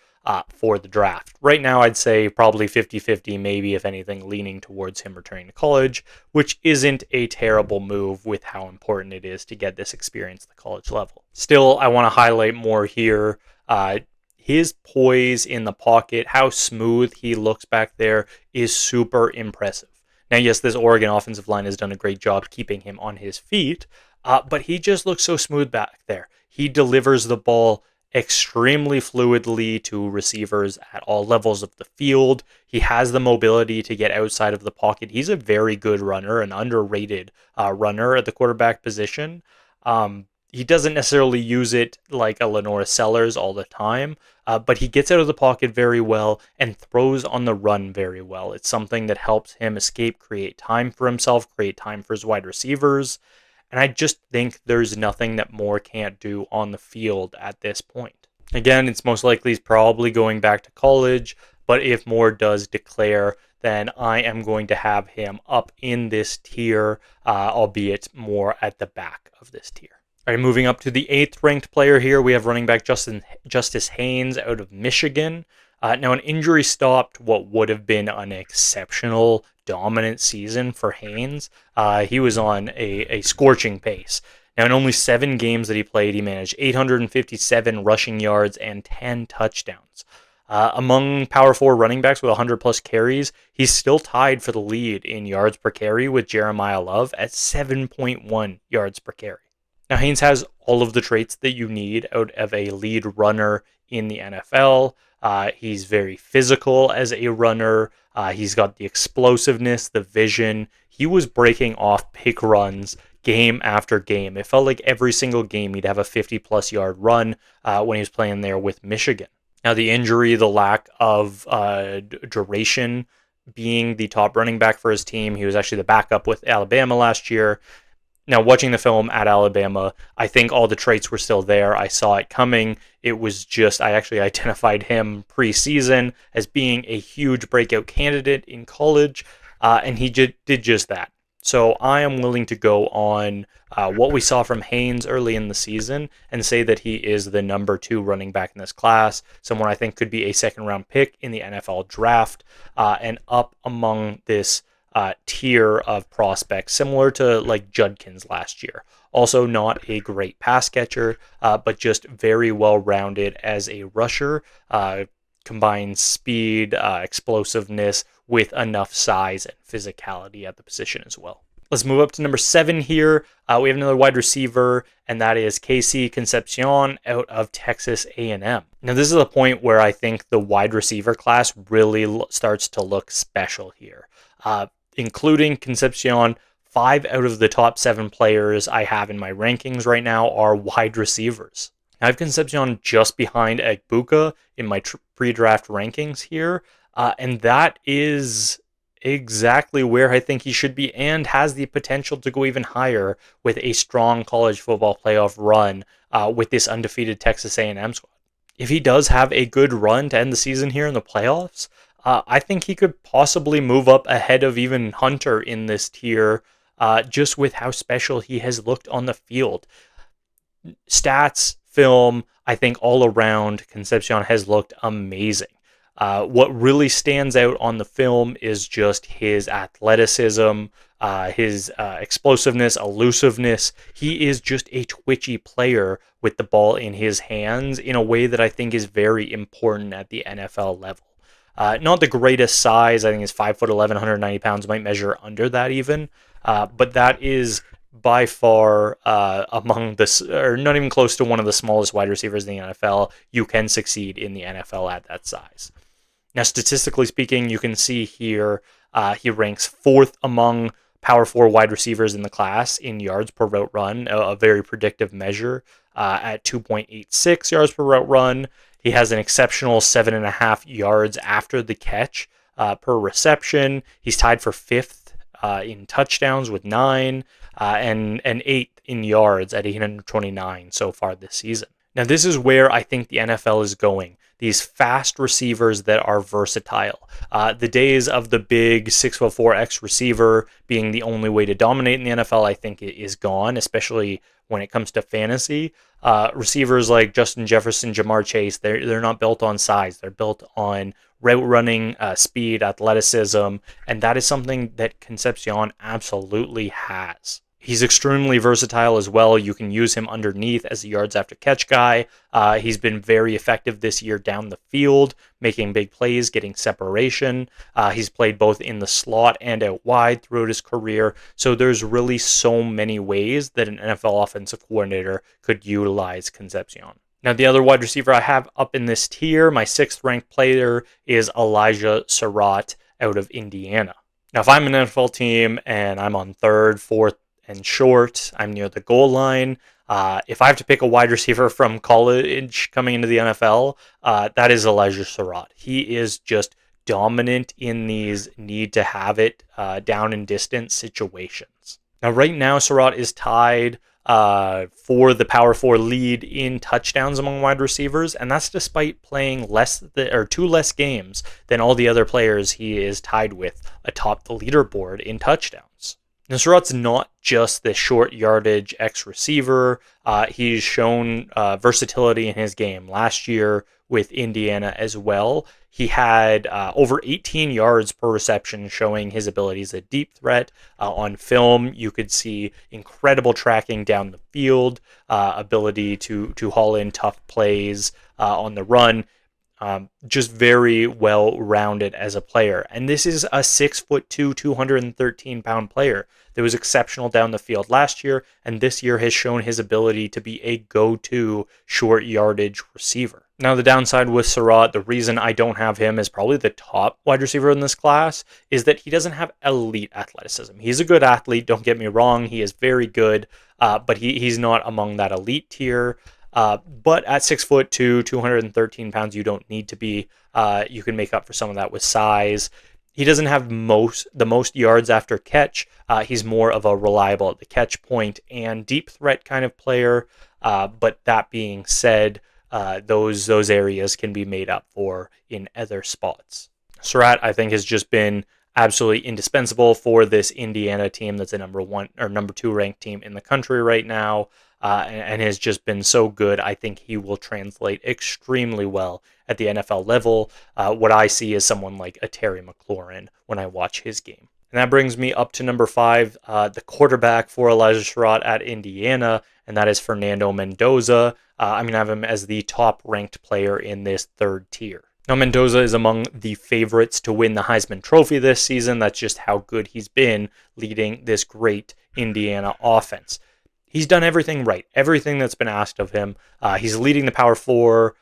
for the draft. Right now, I'd say probably 50-50, maybe if anything, leaning towards him returning to college, which isn't a terrible move with how important it is to get this experience at the college level. Still, I want to highlight more here. His poise in the pocket, how smooth he looks back there is super impressive. Now, yes, this Oregon offensive line has done a great job keeping him on his feet, but he just looks so smooth back there. He delivers the ball extremely fluidly to receivers at all levels of the field. He has the mobility to get outside of the pocket. He's a very good runner, an underrated runner at the quarterback position. He doesn't necessarily use it like a LaNorris Sellers all the time, but he gets out of the pocket very well and throws on the run very well. It's something that helps him escape, create time for himself, create time for his wide receivers. And I just think there's nothing that Moore can't do on the field at this point. Again, it's most likely he's probably going back to college, but if Moore does declare, then I am going to have him up in this tier, albeit more at the back of this tier. All right, moving up to the 8th ranked player here, we have running back Justice Haynes out of Michigan. Now, an injury stopped what would have been an exceptional, dominant season for Haynes. He was on a scorching pace. Now, in only 7 games that he played, he managed 857 rushing yards and 10 touchdowns. Among Power 4 running backs with 100-plus carries, he's still tied for the lead in yards per carry with Jeremiyah Love at 7.1 yards per carry. Now, Haynes has all of the traits that you need out of a lead runner in the NFL. He's very physical as a runner. He's got the explosiveness, the vision. He was breaking off big runs game after game. It felt like every single game he'd have a 50-plus yard run when he was playing there with Michigan. Now, the injury, the lack of duration being the top running back for his team. He was actually the backup with Alabama last year. Now, watching the film at Alabama, I think all the traits were still there. I saw it coming. It was just, I actually identified him preseason as being a huge breakout candidate in college, and he did just that. So I am willing to go on what we saw from Haynes early in the season and say that he is the number 2 running back in this class, someone I think could be a second-round pick in the NFL draft, and up among this tier of prospects, similar to like Judkins last year. Also not a great pass catcher, but just very well-rounded as a rusher, combines speed, explosiveness with enough size and physicality at the position as well. Let's move up to number 7 here. We have another wide receiver, and that is Concepcion out of Texas A&M. Now, this is a point where I think the wide receiver class really starts to look special here. Including Concepcion, 5 out of the top 7 players I have in my rankings right now are wide receivers. I have Concepcion just behind Egbuka in my pre-draft rankings here, and that is exactly where I think he should be and has the potential to go even higher with a strong college football playoff run with this undefeated Texas A&M squad. If he does have a good run to end the season here in the playoffs, I think he could possibly move up ahead of even Hunter in this tier, just with how special he has looked on the field. Stats, film, I think all around, Concepcion has looked amazing. What really stands out on the film is just his athleticism, his explosiveness, elusiveness. He is just a twitchy player with the ball in his hands in a way that I think is very important at the NFL level. Not the greatest size. I think his 5'11", 190 pounds might measure under that even. But that is by far among the, or not even close to one of the smallest wide receivers in the NFL. You can succeed in the NFL at that size. Now, statistically speaking, you can see here he ranks fourth among Power 4 wide receivers in the class in yards per route run, a very predictive measure at 2.86 yards per route run. He has an exceptional 7.5 yards after the catch per reception. He's tied for fifth in touchdowns with 9 and 8th in yards at 829 so far this season. Now, this is where I think the NFL is going. These fast receivers that are versatile. The days of the big 6'4" receiver being the only way to dominate in the NFL, I think it is gone, especially when it comes to fantasy. Receivers like Justin Jefferson, Jamar Chase, they're not built on size. They're built on route running, speed, athleticism, and that is something that Concepcion absolutely has. He's extremely versatile as well. You can use him underneath as a yards after catch guy. He's been very effective this year down the field, making big plays, getting separation. He's played both in the slot and out wide throughout his career. So there's really so many ways that an NFL offensive coordinator could utilize Concepcion. Now, the other wide receiver I have up in this tier, my 6th ranked player, is Elijah Sarratt out of Indiana. Now, if I'm an NFL team and I'm on 3rd, 4th, and short, I'm near the goal line. If I have to pick a wide receiver from college coming into the NFL, that is Elijah Sarratt. He is just dominant in these need to have it down and distance situations. Now, right now, Sarratt is tied for the Power 4 lead in touchdowns among wide receivers, and that's despite playing two less games than all the other players he is tied with atop the leaderboard in touchdowns. Now, Sarratt's not just the short yardage X-receiver. He's shown versatility in his game last year with Indiana as well. He had over 18 yards per reception, showing his abilities as a deep threat. On film, you could see incredible tracking down the field, ability to haul in tough plays on the run. Just very well-rounded as a player. And this is a 6'2", 213-pound player that was exceptional down the field last year, and this year has shown his ability to be a go-to short yardage receiver. Now, the downside with Sarratt, the reason I don't have him as probably the top wide receiver in this class, is that he doesn't have elite athleticism. He's a good athlete, don't get me wrong. He is very good, but he's not among that elite tier. But at 6'2", 213 pounds, you don't need to be. You can make up for some of that with size. He doesn't have the most yards after catch. He's more of a reliable at the catch point and deep threat kind of player. But that being said, those areas can be made up for in other spots. Sarratt, I think, has just been absolutely indispensable for this Indiana team that's a number 1 or number 2 ranked team in the country right now. And has just been so good. I think he will translate extremely well at the NFL level. What I see is someone like a Terry McLaurin when I watch his game. And that brings me up to number 5, the quarterback for Elijah Sarratt at Indiana, and that is Fernando Mendoza. I have him as the top-ranked player in this 3rd tier. Now, Mendoza is among the favorites to win the Heisman Trophy this season. That's just how good he's been leading this great Indiana offense. He's done everything right, everything that's been asked of him. He's leading the Power 4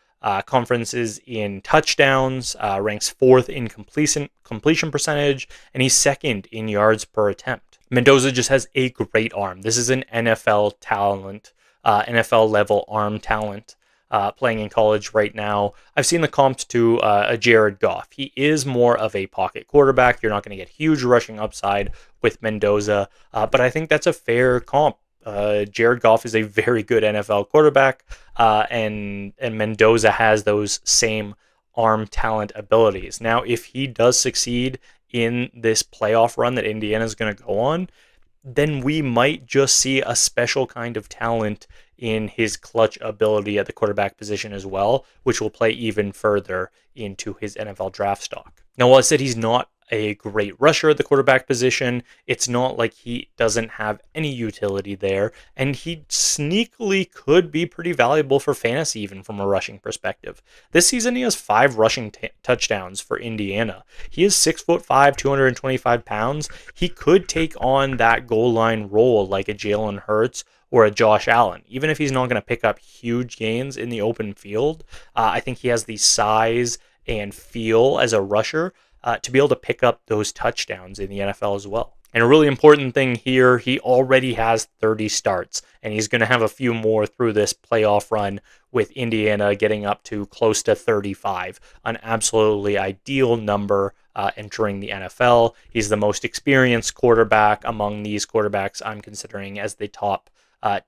conferences in touchdowns, ranks 4th in completion percentage, and he's 2nd in yards per attempt. Mendoza just has a great arm. This is an NFL talent, NFL level arm talent. playing in college right now. I've seen the comps to a Jared Goff. He is more of a pocket quarterback. You're not going to get huge rushing upside with Mendoza, but I think that's a fair comp. Jared Goff is a very good NFL quarterback, and Mendoza has those same arm talent abilities. Now, if he does succeed in this playoff run that Indiana is going to go on, then we might just see a special kind of talent in his clutch ability at the quarterback position as well, which will play even further into his NFL draft stock. Now, while I said he's not a great rusher at the quarterback position, it's not like he doesn't have any utility there, and he sneakily could be pretty valuable for fantasy even from a rushing perspective. This season he has 5 rushing touchdowns for Indiana. He is 6'5", 225 pounds. He could take on that goal line role like a Jalen Hurts or a Josh Allen. Even if he's not going to pick up huge gains in the open field, I think he has the size and feel as a rusher to be able to pick up those touchdowns in the NFL as well. And a really important thing here, he already has 30 starts, and he's going to have a few more through this playoff run with Indiana getting up to close to 35, an absolutely ideal number entering the NFL. He's the most experienced quarterback among these quarterbacks I'm considering as the top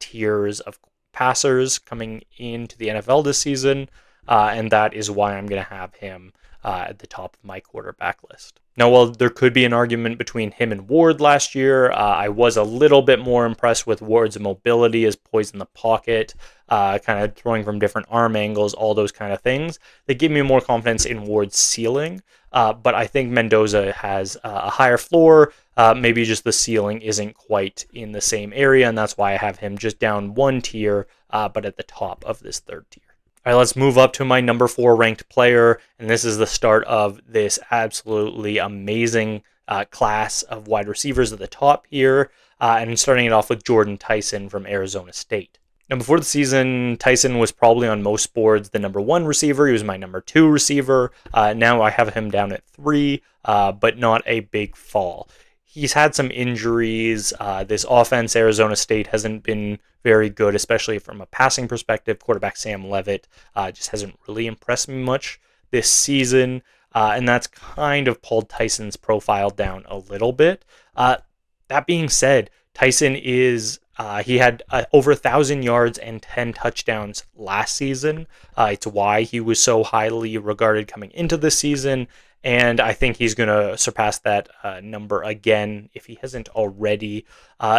tiers of passers coming into the NFL this season, and that is why I'm going to have him at the top of my quarterback list. Now, while there could be an argument between him and Ward last year, I was a little bit more impressed with Ward's mobility, his poise in the pocket, kind of throwing from different arm angles, all those kind of things. They give me more confidence in Ward's ceiling, but I think Mendoza has a higher floor. Maybe just the ceiling isn't quite in the same area, and that's why I have him just down one tier, but at the top of this third tier. All right, let's move up to my number 4 ranked player, and this is the start of this absolutely amazing class of wide receivers at the top here, and starting it off with Jordyn Tyson from Arizona State. Now, before the season, Tyson was probably on most boards the number 1 receiver. He was my number 2 receiver. Now I have him down at 3, but not a big fall. He's had some injuries. This offense, Arizona State, hasn't been very good, especially from a passing perspective. Quarterback Sam Leavitt just hasn't really impressed me much this season, and that's kind of pulled Tyson's profile down a little bit. That being said, Tyson is he had over 1,000 yards and 10 touchdowns last season. It's why he was so highly regarded coming into this season. And I think he's going to surpass that number again if he hasn't already.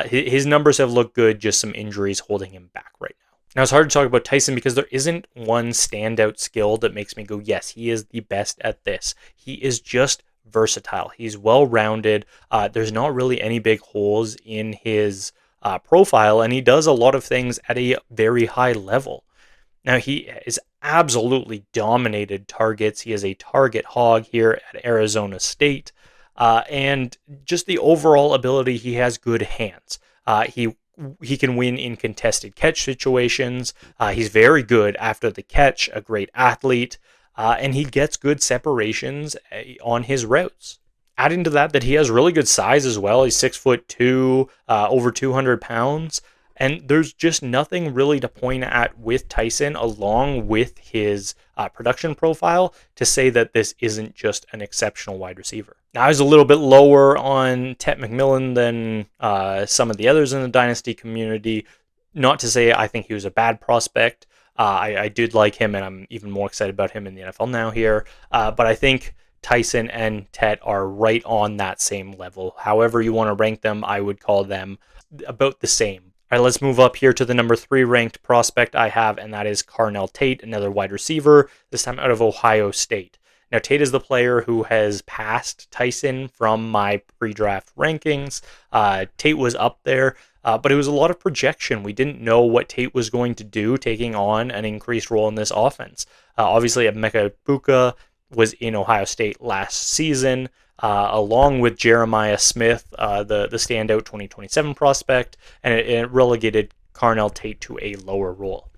His numbers have looked good, just some injuries holding him back right now. Now, it's hard to talk about Tyson because there isn't one standout skill that makes me go, yes, he is the best at this. He is just versatile. He's well-rounded. There's not really any big holes in his profile, and he does a lot of things at a very high level. Now, he is absolutely dominated targets. He is a target hog here at Arizona State. And just the overall ability, he has good hands. He can win in contested catch situations. He's very good after the catch, a great athlete. And he gets good separations on his routes. Adding to that he has really good size as well. He's 6'2", over 200 pounds. And there's just nothing really to point at with Tyson along with his production profile to say that this isn't just an exceptional wide receiver. Now, I was a little bit lower on Tet McMillan than some of the others in the Dynasty community. Not to say I think he was a bad prospect. I did like him, and I'm even more excited about him in the NFL now here. But I think Tyson and Tet are right on that same level. However you want to rank them, I would call them about the same. All right, let's move up here to the number 3 ranked prospect I have, and that is Carnell Tate, another wide receiver, this time out of Ohio State. Now, Tate is the player who has passed Tyson from my pre-draft rankings. Tate was up there, but it was a lot of projection. We didn't know what Tate was going to do, taking on an increased role in this offense. Obviously, Emeka Egbuka was in Ohio State last season, along with Jeremiah Smith, the standout 2027 prospect, and it relegated Carnell Tate to a lower role.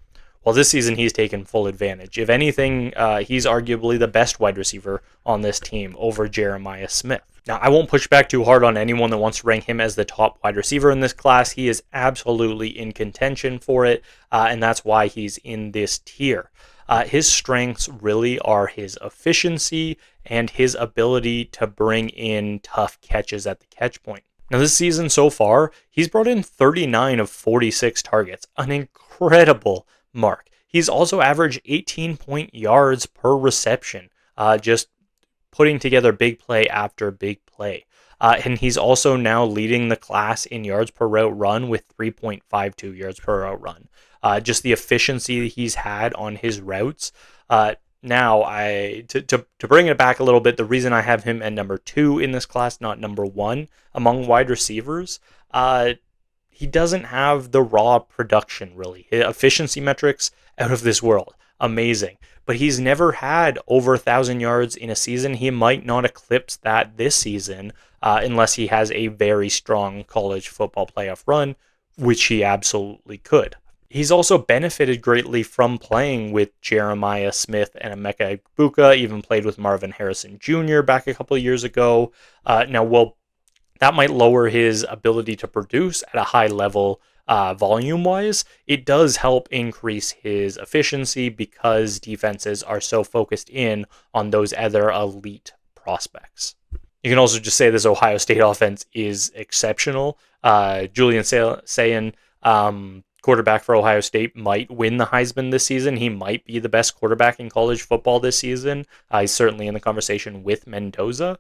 Well, this season he's taken full advantage. If anything, he's arguably the best wide receiver on this team over Jeremiah Smith. Now, I won't push back too hard on anyone that wants to rank him as the top wide receiver in this class. He is absolutely in contention for it, and that's why he's in this tier. His strengths really are his efficiency and his ability to bring in tough catches at the catch point. Now, this season so far, he's brought in 39 of 46 targets, an incredible mark. He's also averaged 18 point yards per reception, just putting together big play after big play. And he's also now leading the class in yards per route run with 3.52 yards per route run. Just the efficiency he's had on his routes. Now, to bring it back a little bit, the reason I have him at number 2 in this class, not number 1 among wide receivers, he doesn't have the raw production, really. His efficiency metrics, out of this world. Amazing. But he's never had over 1,000 yards in a season. He might not eclipse that this season unless he has a very strong college football playoff run, which he absolutely could. He's also benefited greatly from playing with Jeremiah Smith and Emeka Egbuka, even played with Marvin Harrison Jr. back a couple of years ago. That might lower his ability to produce at a high level volume-wise. It does help increase his efficiency because defenses are so focused in on those other elite prospects. You can also just say this Ohio State offense is exceptional. Julian Sayin, quarterback for Ohio State, might win the Heisman this season. He might be the best quarterback in college football this season. He's certainly in the conversation with Mendoza.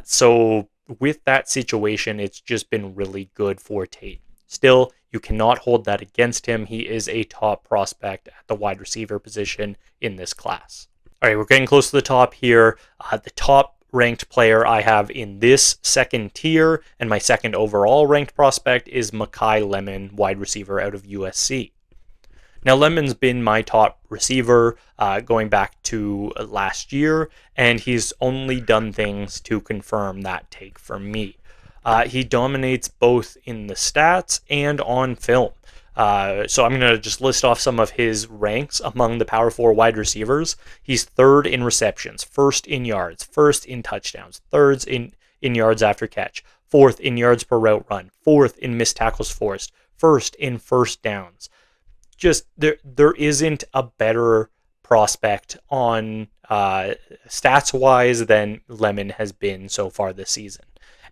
So with that situation, it's just been really good for Tate. Still, you cannot hold that against him. He is a top prospect at the wide receiver position in this class. All right, we're getting close to the top here. The top ranked player I have in this second tier and my second overall ranked prospect is Makai Lemon, wide receiver out of USC. Now, Lemon's been my top receiver going back to last year, and he's only done things to confirm that take for me. He dominates both in the stats and on film. So I'm going to just list off some of his ranks among the Power 4 wide receivers. He's third in receptions, first in yards, first in touchdowns, third in yards after catch, fourth in yards per route run, fourth in missed tackles forced, first in first downs. Just there isn't a better prospect on stats-wise than Lemon has been so far this season.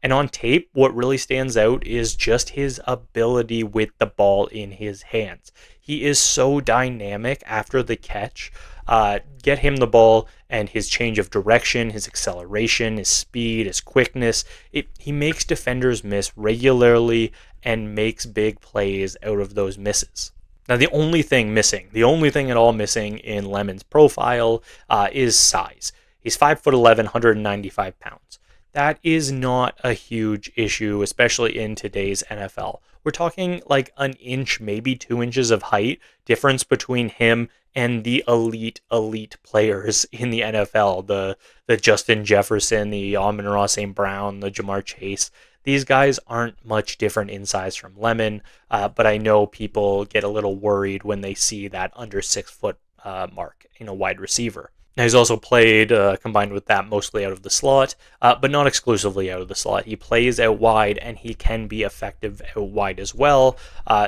And on tape, what really stands out is just his ability with the ball in his hands. He is so dynamic after the catch. Get him the ball and his change of direction, his acceleration, his speed, his quickness. He makes defenders miss regularly and makes big plays out of those misses. Now, the only thing at all missing in Lemon's profile is size. He's 5'11", 195 pounds. That is not a huge issue, especially in today's NFL. We're talking like an inch, maybe 2 inches of height difference between him and the elite players in the NFL. The Justin Jefferson, the Amon-Ra St. Brown, the Jamar Chase. These guys aren't much different in size from Lemon, but I know people get a little worried when they see that under 6 foot mark in a wide receiver. Now, he's also played, combined with that, mostly out of the slot, but not exclusively out of the slot. He plays out wide, and he can be effective out wide as well.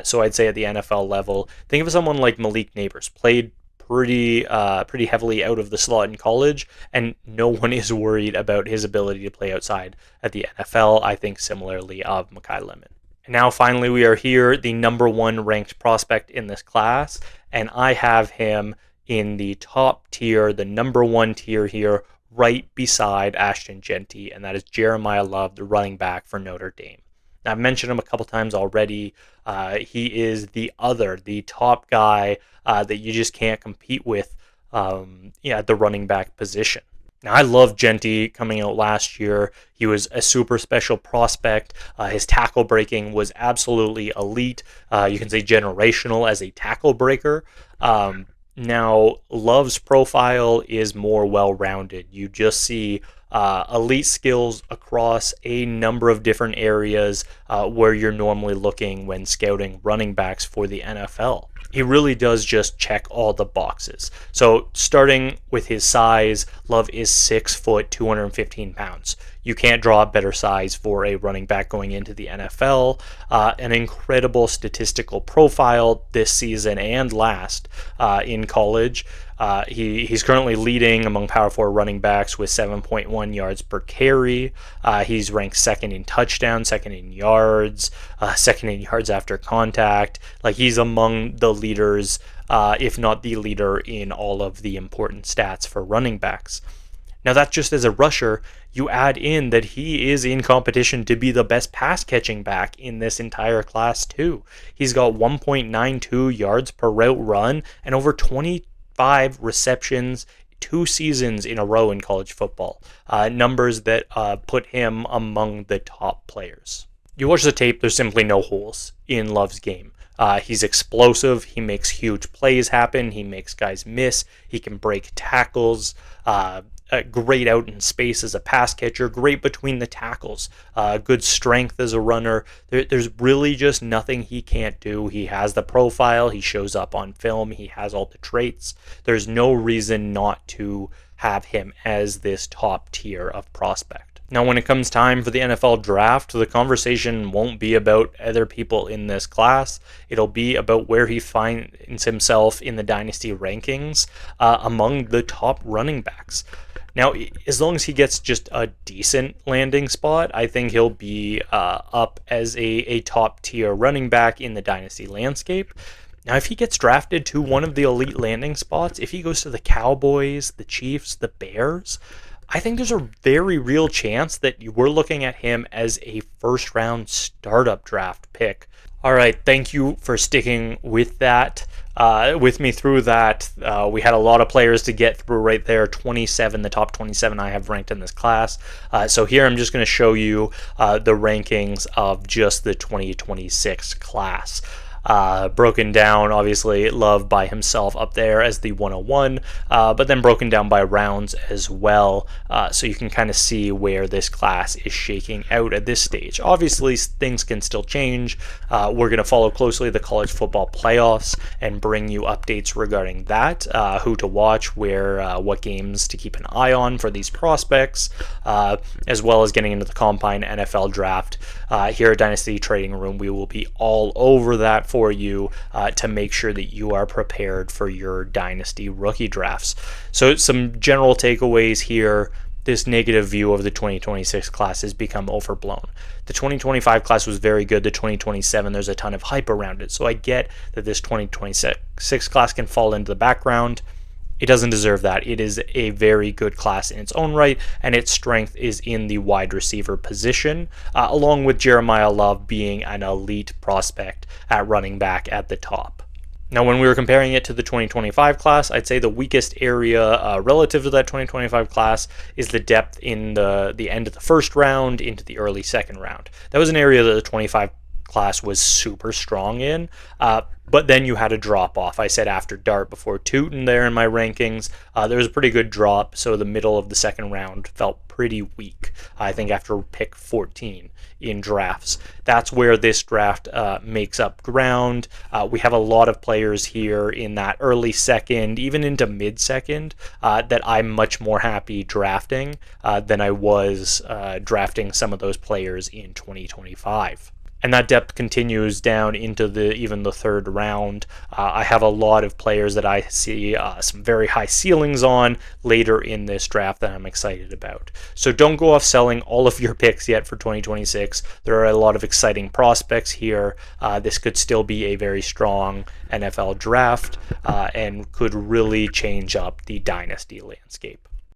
So I'd say at the NFL level, think of someone like Malik Neighbors, played pretty heavily out of the slot in college, and no one is worried about his ability to play outside at the NFL. I think similarly of Makai Lemon. And now finally we are here, the number 1 ranked prospect in this class, and I have him in the top tier, the number 1 tier here, right beside Ashton Jeanty, and that is Jeremiyah Love, the running back for Notre Dame. Now, I've mentioned him a couple times already. He is the top guy that you just can't compete with at the running back position. Now, I love Jeanty coming out last year. He was a super special prospect. His tackle breaking was absolutely elite. You can say generational as a tackle breaker. Now, Love's profile is more well-rounded. You just see elite skills across a number of different areas where you're normally looking when scouting running backs for the NFL. He really does just check all the boxes. So starting with his size, Love is 6 foot, 215 pounds. You can't draw a better size for a running back going into the NFL. An incredible statistical profile this season and last in college. He's currently leading among Power 4 running backs with 7.1 yards per carry. He's ranked second in touchdowns, second in yards, second in yards after contact. Like, he's among the leaders, if not the leader, in all of the important stats for running backs. Now, that's just as a rusher. You add in that he is in competition to be the best pass-catching back in this entire class, too. He's got 1.92 yards per route run and over 25 receptions 2 seasons in a row in college football. Numbers that put him among the top players. You watch the tape, there's simply no holes in Love's game. He's explosive. He makes huge plays happen. He makes guys miss. He can break tackles. Great out in space as a pass catcher. Great between the tackles. Good strength as a runner. There's really just nothing he can't do. He has the profile. He shows up on film. He has all the traits. There's no reason not to have him as this top tier of prospect. Now, when it comes time for the NFL draft, the conversation won't be about other people in this class. It'll be about where he finds himself in the Dynasty rankings among the top running backs. Now, as long as he gets just a decent landing spot, I think he'll be up as a top-tier running back in the Dynasty landscape. Now, if he gets drafted to one of the elite landing spots, if he goes to the Cowboys, the Chiefs, the Bears, I think there's a very real chance that we're looking at him as a first-round startup draft pick. All right, thank you for sticking with that, with me through that. We had a lot of players to get through right there. 27, the top 27 I have ranked in this class. So here I'm just going to show you the rankings of just the 2026 class. Broken down, obviously, Love by himself up there as the 101, but then broken down by rounds as well, so you can kind of see where this class is shaking out at this stage. Obviously, things can still change. We're going to follow closely the college football playoffs and bring you updates regarding that, who to watch, what games to keep an eye on for these prospects, as well as getting into the Combine NFL draft. Here at Dynasty Trading Room, we will be all over that for you to make sure that you are prepared for your Dynasty rookie drafts. So some general takeaways here. This negative view of the 2026 class has become overblown. The 2025 class was very good. The 2027, there's a ton of hype around it. So I get that this 2026 class can fall into the background. It doesn't deserve that. It is a very good class in its own right, and its strength is in the wide receiver position, along with Jeremiyah Love being an elite prospect at running back at the top. Now, when we were comparing it to the 2025 class, I'd say the weakest area relative to that 2025 class is the depth in the end of the first round into the early second round. That was an area that the 25 class was super strong in, but then you had a drop off. I said after Dart before Tootin there in my rankings, there was a pretty good drop, so the middle of the second round felt pretty weak, I think after pick 14 in drafts. That's where this draft makes up ground. We have a lot of players here in that early second, even into mid-second, that I'm much more happy drafting than I was drafting some of those players in 2025. And that depth continues down into even the third round. I have a lot of players that I see some very high ceilings on later in this draft that I'm excited about. So don't go off selling all of your picks yet for 2026. There are a lot of exciting prospects here. This could still be a very strong NFL draft and could really change up the dynasty landscape.